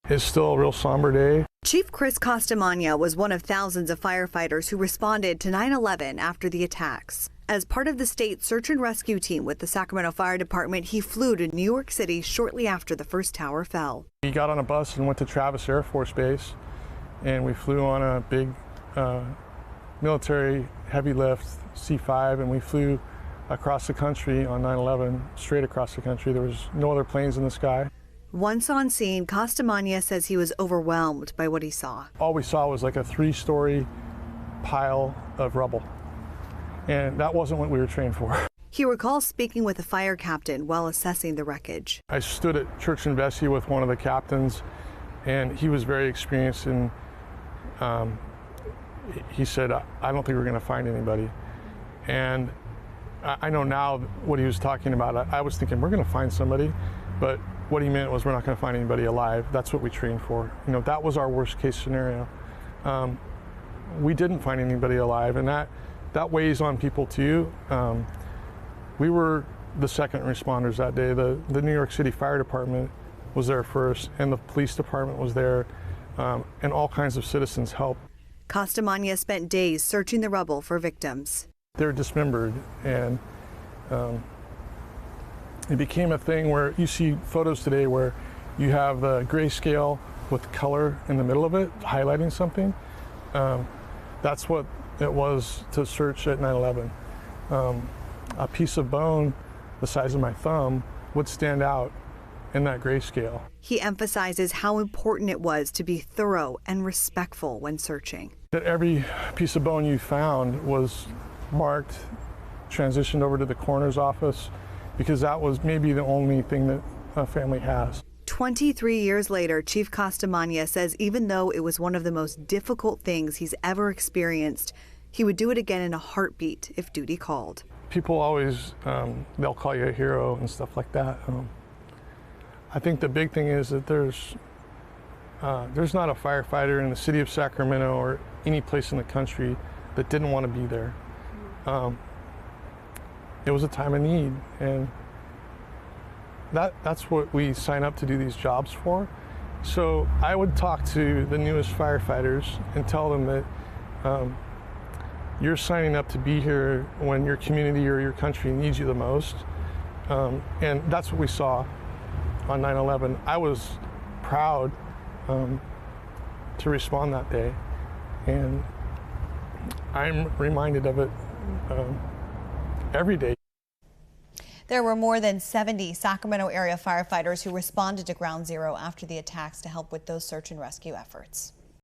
It's still a real somber day. Chief Chris Costamagna was one of thousands of firefighters who responded to 9/11 after the attacks. As part of the state search and rescue team with the Sacramento Fire Department, he flew to New York City shortly after the first tower fell. He got on a bus and went to Travis Air Force Base, and we flew on a big military heavy lift C-5, and we flew across the country on 9/11, straight across the country. There was no other planes in the sky. Once on scene, Costamagna says he was overwhelmed by what he saw. All we saw was like a 3-story pile of rubble, and that wasn't what we were trained for. He recalls speaking with a fire captain while assessing the wreckage. I stood at Church and Vesey with one of the captains, and he was very experienced, and he said, I don't think we're going to find anybody. And I know now what he was talking about. I was thinking we're going to find somebody, but what he meant was we're not going to find anybody alive. That's what we trained for. You know, that was our worst case scenario. We didn't find anybody alive, and that weighs on people too. We were the second responders that day. The New York City Fire Department was there first, and the police department was there, and all kinds of citizens helped. Costamagna spent days searching the rubble for victims. They're dismembered, and it became a thing where you see photos today where you have the grayscale with color in the middle of it, highlighting something. That's what it was to search at 9/11. A piece of bone the size of my thumb would stand out in that grayscale. He emphasizes how important it was to be thorough and respectful when searching. That every piece of bone you found was marked, transitioned over to the coroner's office, because that was maybe the only thing that a family has. 23 years later, Chief Costamagna says even though it was one of the most difficult things he's ever experienced, he would do it again in a heartbeat if duty called. People always, they'll call you a hero and stuff like that. I think the big thing is that there's not a firefighter in the city of Sacramento or any place in the country that didn't want to be there. It was a time of need, and that's what we sign up to do these jobs for. So I would talk to the newest firefighters and tell them that you're signing up to be here when your community or your country needs you the most. And that's what we saw on 9/11. I was proud to respond that day, and I'm reminded of it every day. There were more than 70 Sacramento area firefighters who responded to Ground Zero after the attacks to help with those search and rescue efforts.